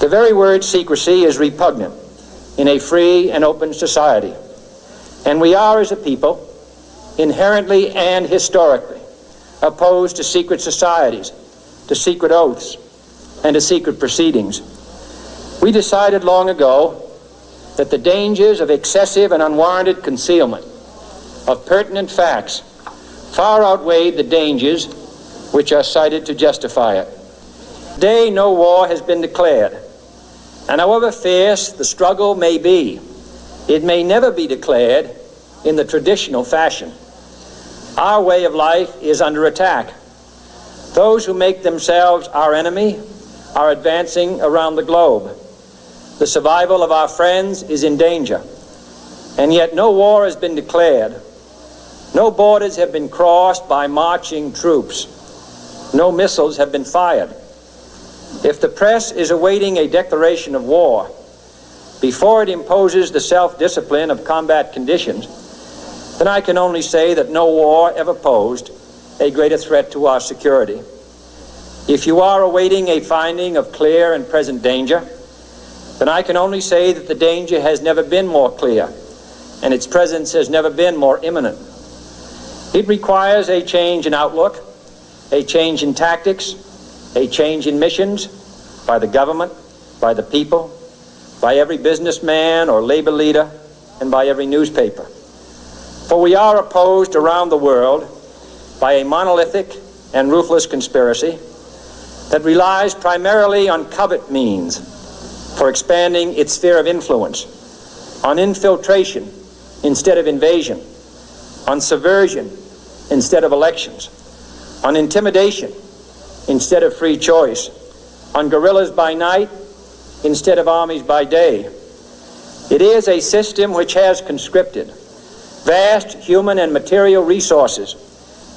The very word secrecy is repugnant in a free and open society, and we are, as a people, inherently and historically opposed to secret societies, to secret oaths, and to secret proceedings. We decided long ago that the dangers of excessive and unwarranted concealment of pertinent facts far outweighed the dangers which are cited to justify it. Today, no war has been declared, and however fierce the struggle may be, it may never be declared in the traditional fashion. Our way of life is under attack. Those who make themselves our enemy are advancing around the globe. The survival of our friends is in danger, and yet no war has been declared. No borders have been crossed by marching troops. No missiles have been fired. If the press is awaiting a declaration of war before it imposes the self-discipline of combat conditions, then I can only say that no war ever posed a greater threat to our security. If you are awaiting a finding of clear and present danger, then I can only say that the danger has never been more clear, and its presence has never been more imminent. It requires a change in outlook, a change in tactics, a change in missions by the government, by the people, by every businessman or labor leader, and by every newspaper. For we are opposed around the world by a monolithic and ruthless conspiracy that relies primarily on covert means for expanding its sphere of influence, on infiltration instead of invasion, on subversion instead of elections, on intimidation instead of free choice, on guerrillas by night instead of armies by day. It is a system which has conscripted vast human and material resources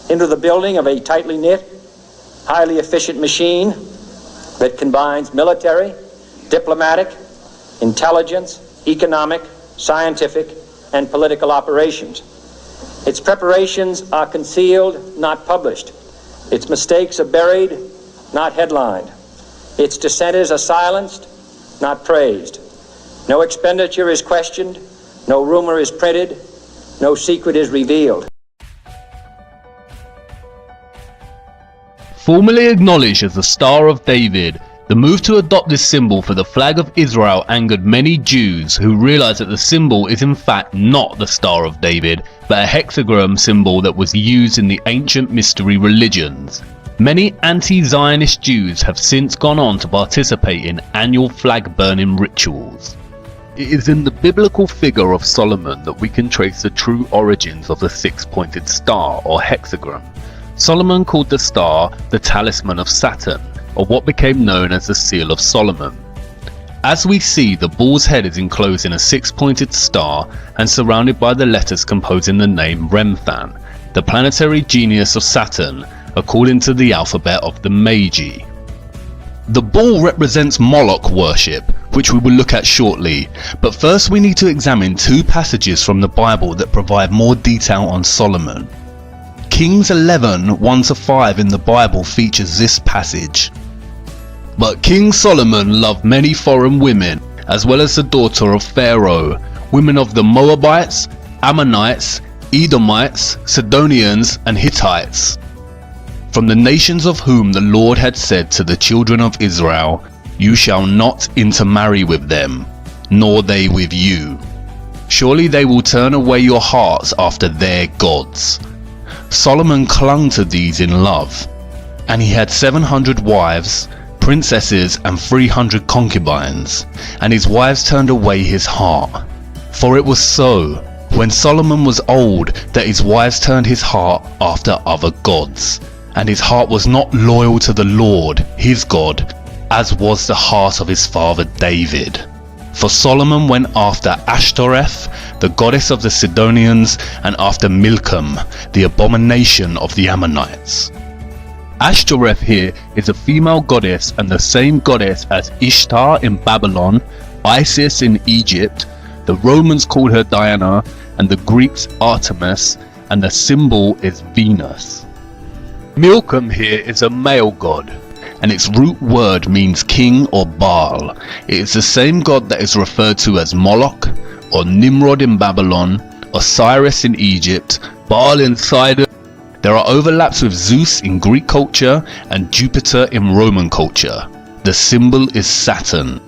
into the building of a tightly knit, highly efficient machine that combines military, diplomatic, intelligence, economic, scientific, and political operations. Its preparations are concealed, not published. Its mistakes are buried, not headlined. Its dissenters are silenced, not praised. No expenditure is questioned, no rumor is printed, no secret is revealed. Formerly acknowledged as the Star of David, the move to adopt this symbol for the flag of Israel angered many Jews who realized that the symbol is in fact not the Star of David, but a hexagram symbol that was used in the ancient mystery religions. Many anti-Zionist Jews have since gone on to participate in annual flag burning rituals. It is in the biblical figure of Solomon that we can trace the true origins of the six-pointed star or hexagram. Solomon called the star the talisman of Saturn, or what became known as the Seal of Solomon. As we see, the bull's head is enclosed in a six-pointed star and surrounded by the letters composing the name Remphan, the planetary genius of Saturn, according to the alphabet of the Magi. The bull represents Moloch worship, which we will look at shortly, but first we need to examine two passages from the Bible that provide more detail on Solomon. Kings 11, 1-5 in the Bible features this passage. But King Solomon loved many foreign women, as well as the daughter of Pharaoh, women of the Moabites, Ammonites, Edomites, Sidonians, and Hittites, from the nations of whom the Lord had said to the children of Israel, "You shall not intermarry with them, nor they with you. Surely they will turn away your hearts after their gods." Solomon clung to these in love, and he had 700 wives, princesses, and 300 concubines, and his wives turned away his heart. For it was so, when Solomon was old, that his wives turned his heart after other gods, and his heart was not loyal to the Lord, his God, as was the heart of his father David. For Solomon went after Ashtoreth, the goddess of the Sidonians, and after Milcom, the abomination of the Ammonites. Ashtoreth here is a female goddess and the same goddess as Ishtar in Babylon, Isis in Egypt. The Romans called her Diana, and the Greeks Artemis, and the symbol is Venus. Milcom here is a male god, and its root word means king or Baal. It is the same god that is referred to as Moloch, or Nimrod in Babylon, Osiris in Egypt, Baal in Sidon. There are overlaps with Zeus in Greek culture and Jupiter in Roman culture. The symbol is Saturn.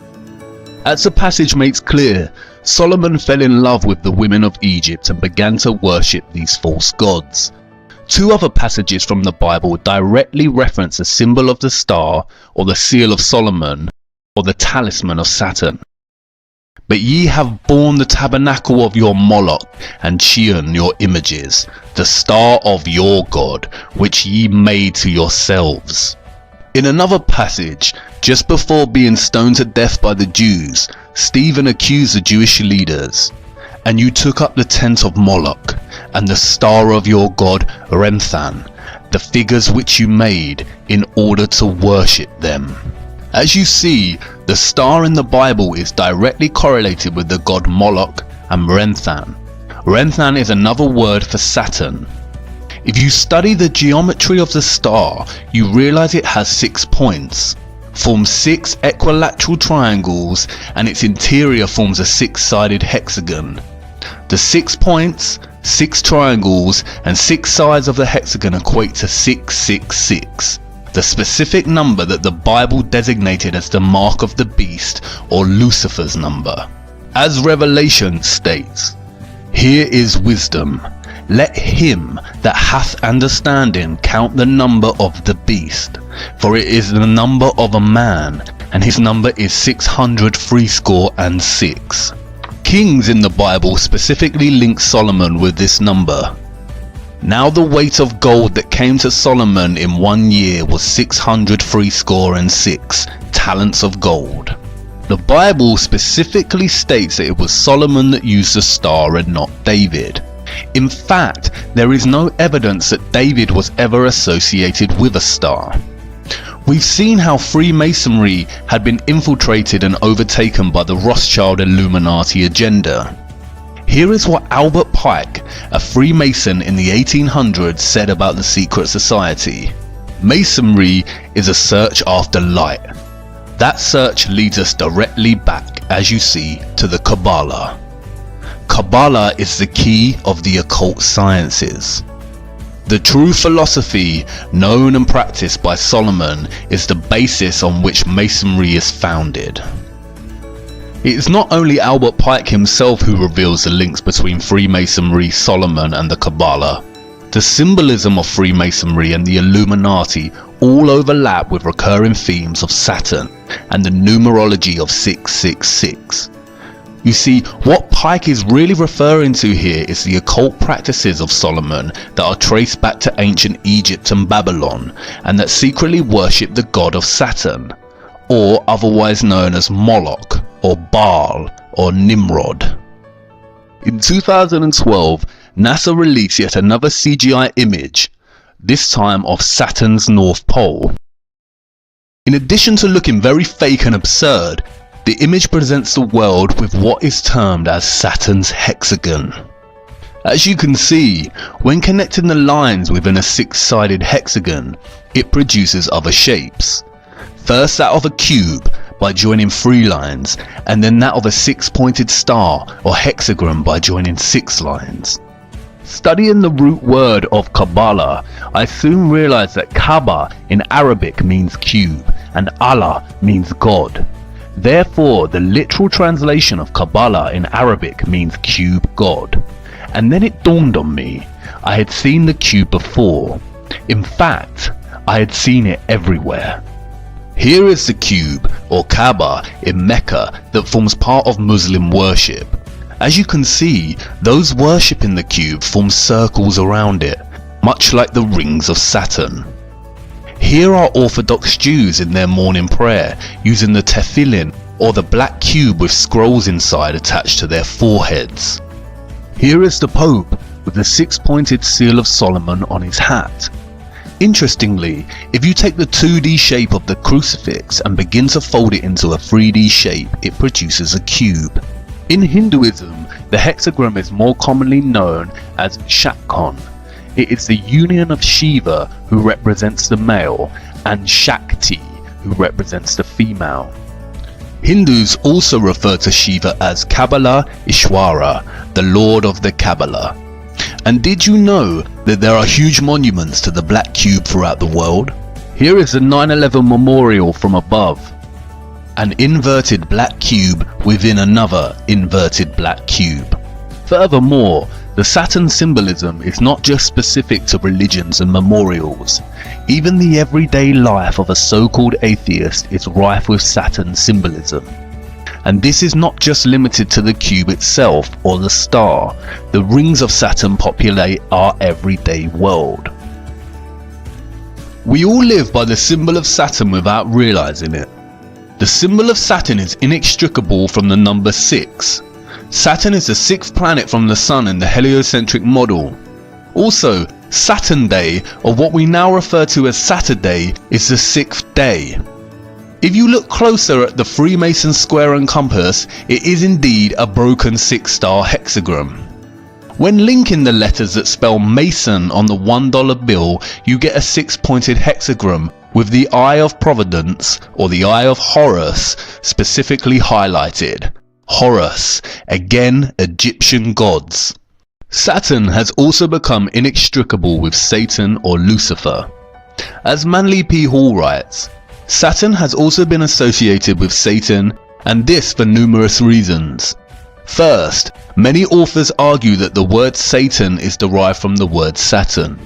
As the passage makes clear, Solomon fell in love with the women of Egypt and began to worship these false gods. Two other passages from the Bible directly reference the symbol of the star, or the seal of Solomon, or the talisman of Saturn. But ye have borne the tabernacle of your Moloch, and Chion your images, the star of your God, which ye made to yourselves. In another passage, just before being stoned to death by the Jews, Stephen accused the Jewish leaders. And you took up the tent of Moloch, and the star of your god Remphan, the figures which you made, in order to worship them. As you see, the star in the Bible is directly correlated with the god Moloch and Remphan. Remphan is another word for Saturn. If you study the geometry of the star, you realize it has 6 points, forms 6 equilateral triangles, and its interior forms a 6-sided hexagon. The 6 points, 6 triangles, and 6 sides of the hexagon equate to 666, the specific number that the Bible designated as the mark of the beast, or Lucifer's number. As Revelation states, "Here is wisdom. Let him that hath understanding count the number of the beast, for it is the number of a man, and his number is 666. Kings in the Bible specifically link Solomon with this number. Now the weight of gold that came to Solomon in 1 year was 666 talents of gold. The Bible specifically states that it was Solomon that used the star and not David. In fact, there is no evidence that David was ever associated with a star. We've seen how Freemasonry had been infiltrated and overtaken by the Rothschild Illuminati agenda. Here is what Albert Pike, a Freemason in the 1800s, said about the secret society. Masonry is a search after light. That search leads us directly back, as you see, to the Kabbalah. Kabbalah is the key of the occult sciences. The true philosophy, known and practiced by Solomon, is the basis on which Masonry is founded. It is not only Albert Pike himself who reveals the links between Freemasonry, Solomon, and the Kabbalah. The symbolism of Freemasonry and the Illuminati all overlap with recurring themes of Saturn and the numerology of 666. You see, what Pike is really referring to here is the occult practices of Solomon that are traced back to ancient Egypt and Babylon, and that secretly worship the god of Saturn, or otherwise known as Moloch, or Baal, or Nimrod. In 2012, NASA released yet another CGI image, this time of Saturn's North Pole. In addition to looking very fake and absurd, the image presents the world with what is termed as Saturn's hexagon. As you can see, when connecting the lines within a 6-sided hexagon, it produces other shapes. First that of a cube by joining 3 lines, and then that of a 6-pointed star or hexagon by joining 6 lines. Studying the root word of Kabbalah, I soon realized that Kaaba in Arabic means cube and Allah means God. Therefore, the literal translation of Kabbalah in Arabic means cube God. And then it dawned on me, I had seen the cube before. In fact, I had seen it everywhere. Here is the cube, or Kaaba, in Mecca that forms part of Muslim worship. As you can see, those worshipping the cube form circles around it, much like the rings of Saturn. Here are Orthodox Jews in their morning prayer, using the tefillin, or the black cube with scrolls inside attached to their foreheads. Here is the Pope with the 6-pointed seal of Solomon on his hat. Interestingly, if you take the 2D shape of the crucifix and begin to fold it into a 3D shape, it produces a cube. In Hinduism, the hexagram is more commonly known as Shakon. It is the union of Shiva, who represents the male, and Shakti, who represents the female. Hindus also refer to Shiva as Kabbalah Ishwara, the Lord of the Kabbalah. And did you know that there are huge monuments to the black cube throughout the world? Here is the 9/11 memorial from above. An inverted black cube within another inverted black cube. Furthermore, the Saturn symbolism is not just specific to religions and memorials. Even the everyday life of a so-called atheist is rife with Saturn symbolism. And this is not just limited to the cube itself or the star. The rings of Saturn populate our everyday world. We all live by the symbol of Saturn without realizing it. The symbol of Saturn is inextricable from the number 6. Saturn is the 6th planet from the Sun in the heliocentric model. Also, Saturn Day, or what we now refer to as Saturday, is the 6th day. If you look closer at the Freemason square and compass, it is indeed a broken 6-star hexagram. When linking the letters that spell Mason on the $1 bill, you get a 6-pointed hexagram with the Eye of Providence, or the Eye of Horus, specifically highlighted. Horus, again Egyptian gods. Saturn has also become inextricable with Satan or Lucifer. As Manly P. Hall writes, Saturn has also been associated with Satan, and this for numerous reasons. First, many authors argue that the word Satan is derived from the word Saturn.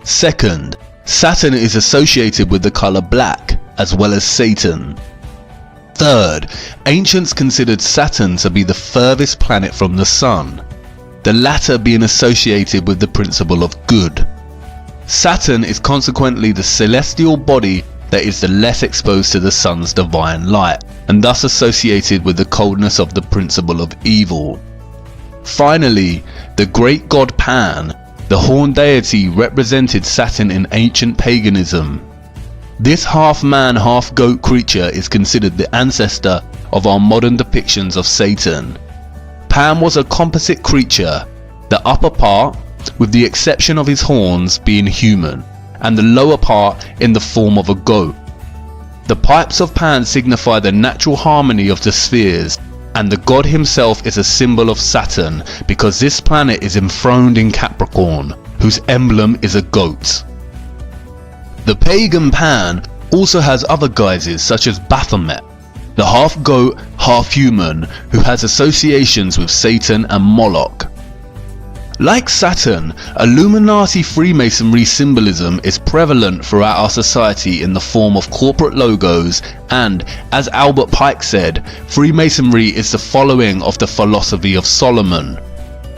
Second, Saturn is associated with the color black, as well as Satan. Third, ancients considered Saturn to be the furthest planet from the Sun, the latter being associated with the principle of good. Saturn is consequently the celestial body that is the less exposed to the Sun's divine light, and thus associated with the coldness of the principle of evil. Finally, the great god Pan, the horned deity, represented Saturn in ancient paganism. This half-man, half-goat creature is considered the ancestor of our modern depictions of Satan. Pan was a composite creature, the upper part, with the exception of his horns, being human, and the lower part in the form of a goat. The pipes of Pan signify the natural harmony of the spheres, and the god himself is a symbol of Saturn because this planet is enthroned in Capricorn, whose emblem is a goat. The pagan Pan also has other guises such as Baphomet, the half-goat, half-human, who has associations with Satan and Moloch. Like Saturn, Illuminati Freemasonry symbolism is prevalent throughout our society in the form of corporate logos and, as Albert Pike said, Freemasonry is the following of the philosophy of Solomon.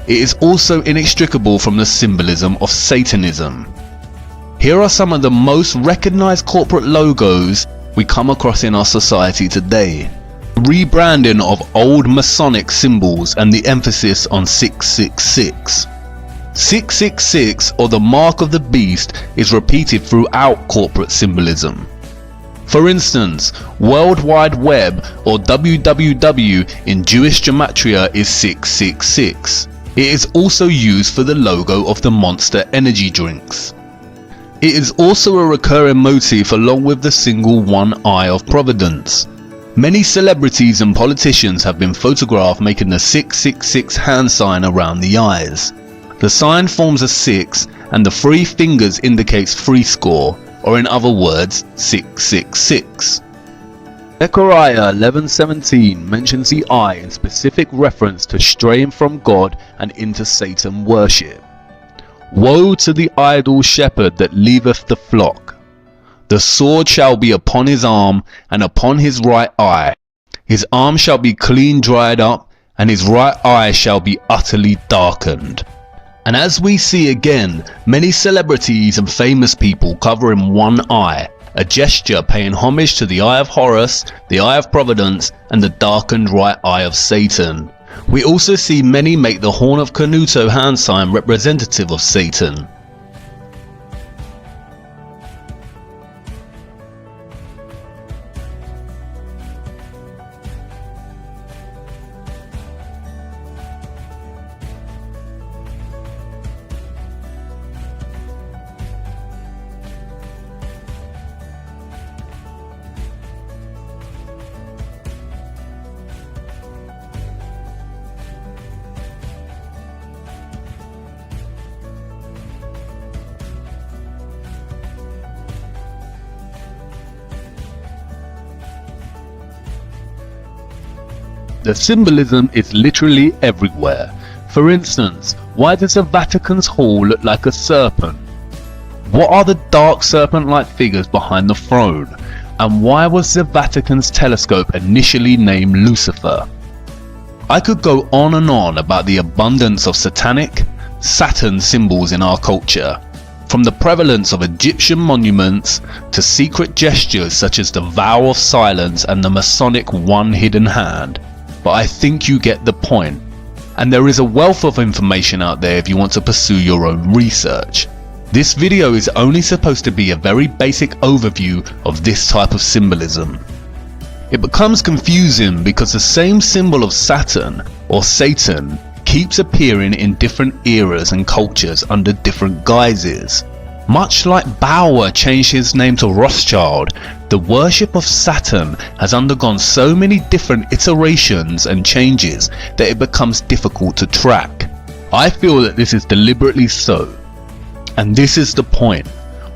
It is also inextricable from the symbolism of Satanism. Here are some of the most recognized corporate logos we come across in our society today. Rebranding of old Masonic symbols and the emphasis on 666. 666, or the mark of the beast, is repeated throughout corporate symbolism. For instance, World Wide Web, or WWW in Jewish gematria, is 666. It is also used for the logo of the Monster energy drinks. It is also a recurring motif along with the single one eye of Providence. Many celebrities and politicians have been photographed making the 666 hand sign around the eyes. The sign forms a 6 and the 3 fingers indicates 3 score, or in other words, 666. Zechariah 11:17 mentions the eye in specific reference to straying from God and into Satan worship. Woe to the idle shepherd that leaveth the flock. The sword shall be upon his arm and upon his right eye. His arm shall be clean dried up, and his right eye shall be utterly darkened. And as we see again, many celebrities and famous people covering one eye, a gesture paying homage to the Eye of Horus, the Eye of Providence, and the darkened right eye of Satan. We also see many make the Horn of Canuto hand sign representative of Satan. The symbolism is literally everywhere. For instance, why does the Vatican's hall look like a serpent? What are the dark serpent-like figures behind the throne? And why was the Vatican's telescope initially named Lucifer? I could go on and on about the abundance of satanic, Saturn symbols in our culture, from the prevalence of Egyptian monuments to secret gestures such as the vow of silence and the Masonic one hidden hand, but I think you get the point. And there is a wealth of information out there if you want to pursue your own research. This video is only supposed to be a very basic overview of this type of symbolism. It becomes confusing because the same symbol of Saturn or Satan keeps appearing in different eras and cultures under different guises. Much like Bauer changed his name to Rothschild, the worship of Saturn has undergone so many different iterations and changes that it becomes difficult to track. I feel that this is deliberately so. And this is the point.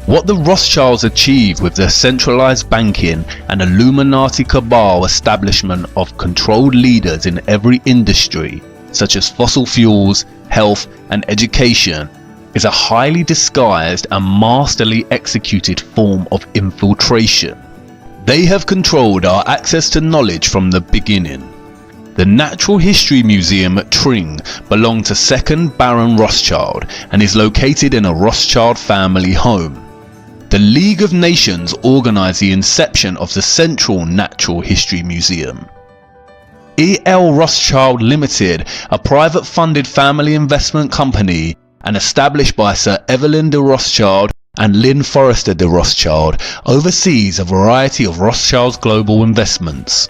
What the Rothschilds achieved with their centralized banking and Illuminati cabal establishment of controlled leaders in every industry, such as fossil fuels, health and education, is a highly disguised and masterly executed form of infiltration. They have controlled our access to knowledge from the beginning. The Natural History Museum at Tring belonged to 2nd Baron Rothschild and is located in a Rothschild family home. The League of Nations organized the inception of the Central Natural History Museum. E.L. Rothschild Limited, a private funded family investment company and established by Sir Evelyn de Rothschild and Lynn Forrester de Rothschild, oversees a variety of Rothschild's global investments.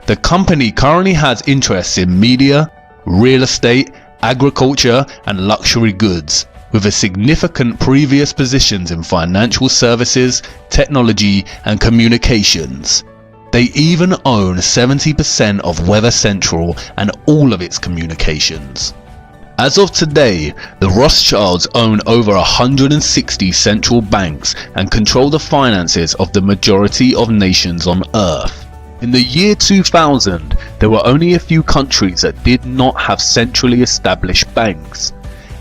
The company currently has interests in media, real estate, agriculture and luxury goods, with a significant previous positions in financial services, technology and communications. They even own 70% of Weather Central and all of its communications. As of today, the Rothschilds own over 160 central banks and control the finances of the majority of nations on Earth. In the year 2000, there were only a few countries that did not have centrally established banks.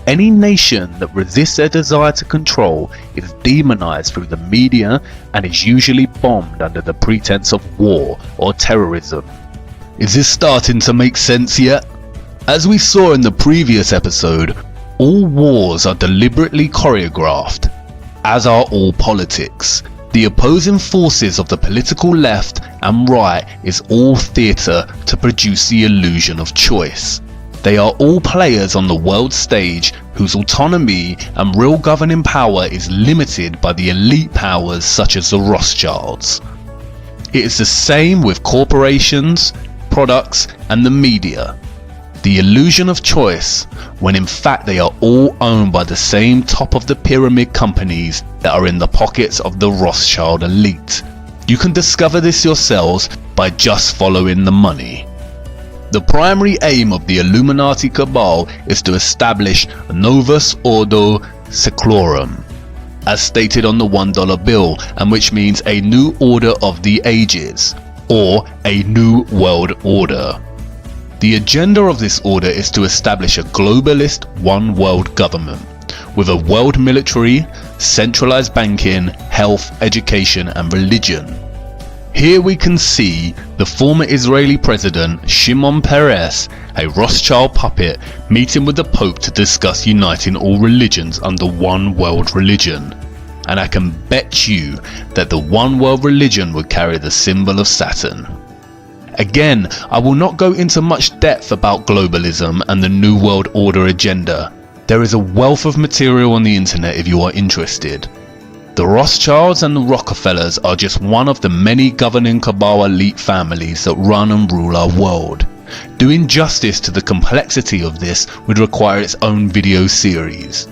Any nation that resists their desire to control is demonized through the media and is usually bombed under the pretense of war or terrorism. Is this starting to make sense yet? As we saw in the previous episode, all wars are deliberately choreographed, as are all politics. The opposing forces of the political left and right is all theatre to produce the illusion of choice. They are all players on the world stage whose autonomy and real governing power is limited by the elite powers such as the Rothschilds. It is the same with corporations, products and the media. The illusion of choice, when in fact they are all owned by the same top of the pyramid companies that are in the pockets of the Rothschild elite. You can discover this yourselves by just following the money. The primary aim of the Illuminati cabal is to establish Novus Ordo Seclorum, as stated on the $1 bill, and which means a new order of the ages, or a new world order. The agenda of this order is to establish a globalist one world government, with a world military, centralized banking, health, education and religion. Here we can see the former Israeli president Shimon Peres, a Rothschild puppet, meeting with the Pope to discuss uniting all religions under one world religion. And I can bet you that the one world religion would carry the symbol of Saturn. Again, I will not go into much depth about globalism and the New World Order agenda. There is a wealth of material on the internet if you are interested. The Rothschilds and the Rockefellers are just one of the many governing cabal elite families that run and rule our world. Doing justice to the complexity of this would require its own video series.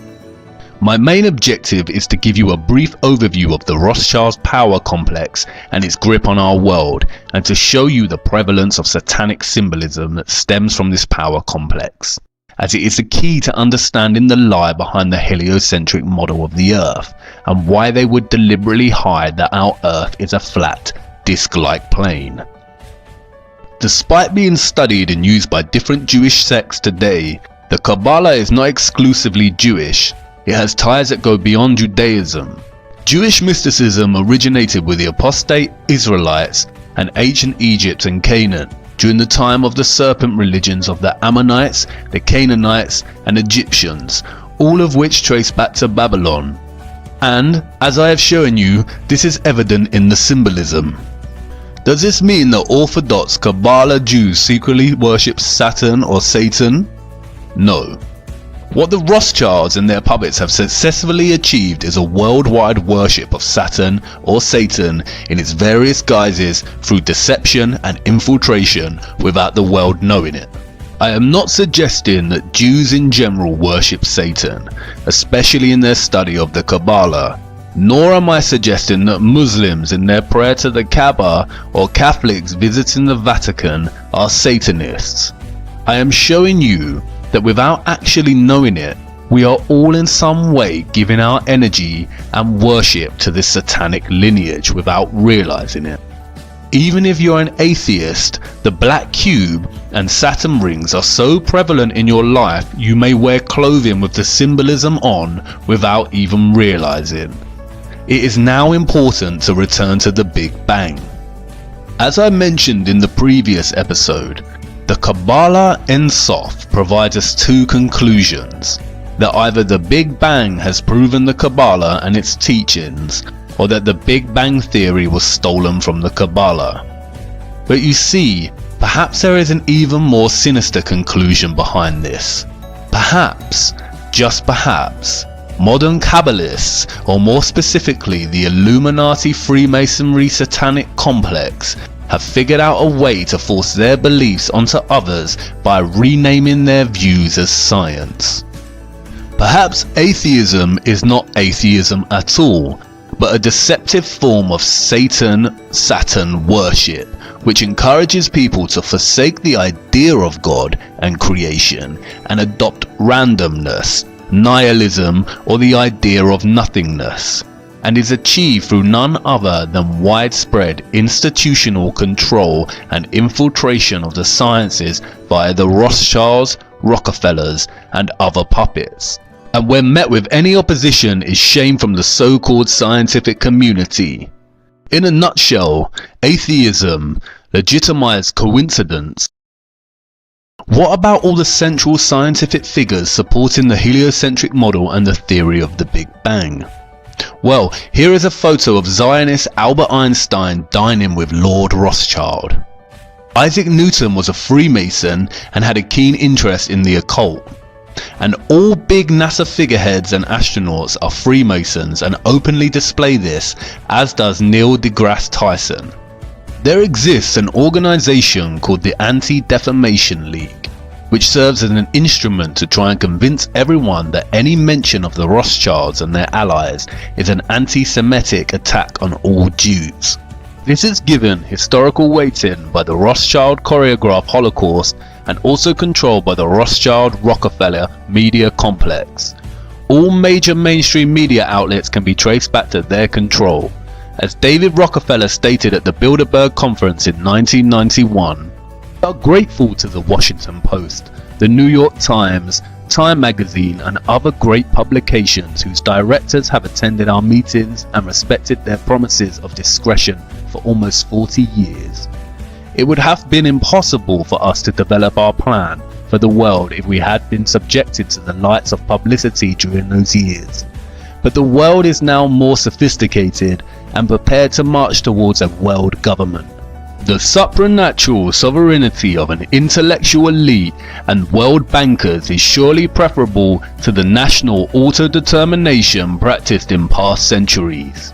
My main objective is to give you a brief overview of the Rothschilds power complex and its grip on our world, and to show you the prevalence of satanic symbolism that stems from this power complex, as it is the key to understanding the lie behind the heliocentric model of the Earth, and why they would deliberately hide that our Earth is a flat, disc-like plane. Despite being studied and used by different Jewish sects today, the Kabbalah is not exclusively Jewish. It has ties that go beyond Judaism. Jewish mysticism originated with the apostate Israelites and ancient Egypt and Canaan during the time of the serpent religions of the Ammonites, the Canaanites and Egyptians, all of which trace back to Babylon. And, as I have shown you, this is evident in the symbolism. Does this mean that Orthodox Kabbalah Jews secretly worship Saturn or Satan? No. What the Rothschilds and their puppets have successfully achieved is a worldwide worship of Saturn or Satan in its various guises through deception and infiltration without the world knowing it. I am not suggesting that Jews in general worship Satan, especially in their study of the Kabbalah, nor am I suggesting that Muslims in their prayer to the Kaaba or Catholics visiting the Vatican are Satanists. I am showing you that without actually knowing it, we are all in some way giving our energy and worship to this satanic lineage without realizing it. Even if you're an atheist, the black cube and Saturn rings are so prevalent in your life you may wear clothing with the symbolism on without even realizing. It is now important to return to the Big Bang. As I mentioned in the previous episode, the Kabbalah Ein Sof provides us two conclusions: that either the Big Bang has proven the Kabbalah and its teachings, or that the Big Bang theory was stolen from the Kabbalah. But you see, perhaps there is an even more sinister conclusion behind this. Perhaps, just perhaps, modern Kabbalists, or more specifically the Illuminati Freemasonry satanic complex, have figured out a way to force their beliefs onto others by renaming their views as science. Perhaps atheism is not atheism at all, but a deceptive form of Satan-Saturn worship, which encourages people to forsake the idea of God and creation and adopt randomness, nihilism, or the idea of nothingness, and is achieved through none other than widespread institutional control and infiltration of the sciences via the Rothschilds, Rockefellers, and other puppets. And when met with any opposition is shame from the so-called scientific community. In a nutshell, atheism legitimized coincidence. What about all the central scientific figures supporting the heliocentric model and the theory of the Big Bang? Well, here is a photo of Zionist Albert Einstein dining with Lord Rothschild. Isaac Newton was a Freemason and had a keen interest in the occult. And all big NASA figureheads and astronauts are Freemasons and openly display this, as does Neil deGrasse Tyson. There exists an organization called the Anti-Defamation League, which serves as an instrument to try and convince everyone that any mention of the Rothschilds and their allies is an anti-Semitic attack on all Jews. This is given historical weighting by the Rothschild choreographed Holocaust and also controlled by the Rothschild-Rockefeller media complex. All major mainstream media outlets can be traced back to their control. As David Rockefeller stated at the Bilderberg Conference in 1991, we are grateful to the Washington Post, the New York Times, Time magazine and other great publications whose directors have attended our meetings and respected their promises of discretion for almost 40 years. It would have been impossible for us to develop our plan for the world if we had been subjected to the lights of publicity during those years. But the world is now more sophisticated and prepared to march towards a world government. The supranatural sovereignty of an intellectual elite and world bankers is surely preferable to the national autodetermination practiced in past centuries.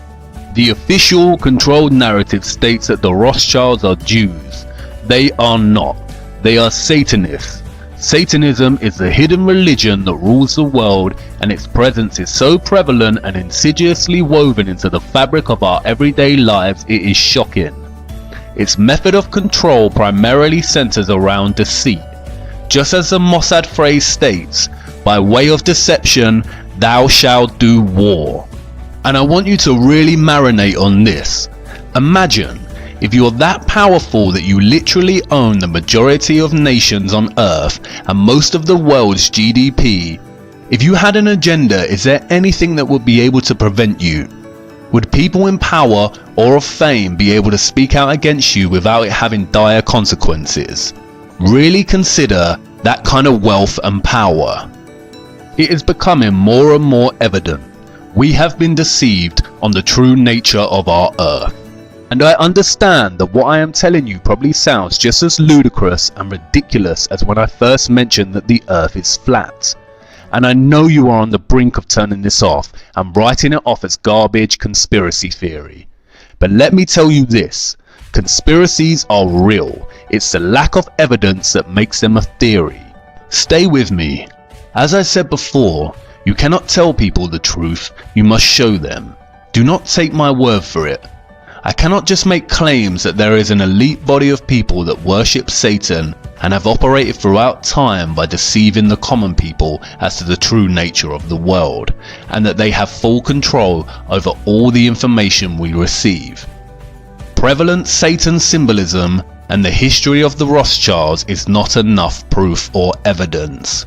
The official controlled narrative states that the Rothschilds are Jews. They are not. They are Satanists. Satanism is the hidden religion that rules the world, and its presence is so prevalent and insidiously woven into the fabric of our everyday lives it is shocking. Its method of control primarily centers around deceit. Just as the Mossad phrase states, by way of deception, thou shalt do war. And I want you to really marinate on this. Imagine If you're that powerful that you literally own the majority of nations on Earth and most of the world's GDP, if you had an agenda, is there anything that would be able to prevent you? Would people in power or of fame be able to speak out against you without it having dire consequences? Really consider that kind of wealth and power. It is becoming more and more evident we have been deceived on the true nature of our Earth. And I understand that what I am telling you probably sounds just as ludicrous and ridiculous as when I first mentioned that the Earth is flat. And I know you are on the brink of turning this off and writing it off as garbage conspiracy theory. But let me tell you this, conspiracies are real. It's the lack of evidence that makes them a theory. Stay with me. As I said before, you cannot tell people the truth, you must show them. Do not take my word for it. I cannot just make claims that there is an elite body of people that worship Satan and have operated throughout time by deceiving the common people as to the true nature of the world, and that they have full control over all the information we receive. Prevalent Satan symbolism and the history of the Rothschilds is not enough proof or evidence.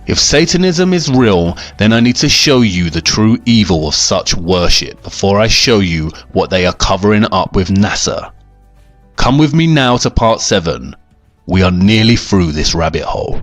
If Satanism is real, then I need to show you the true evil of such worship before I show you what they are covering up with NASA. Come with me now to part 7. We are nearly through this rabbit hole.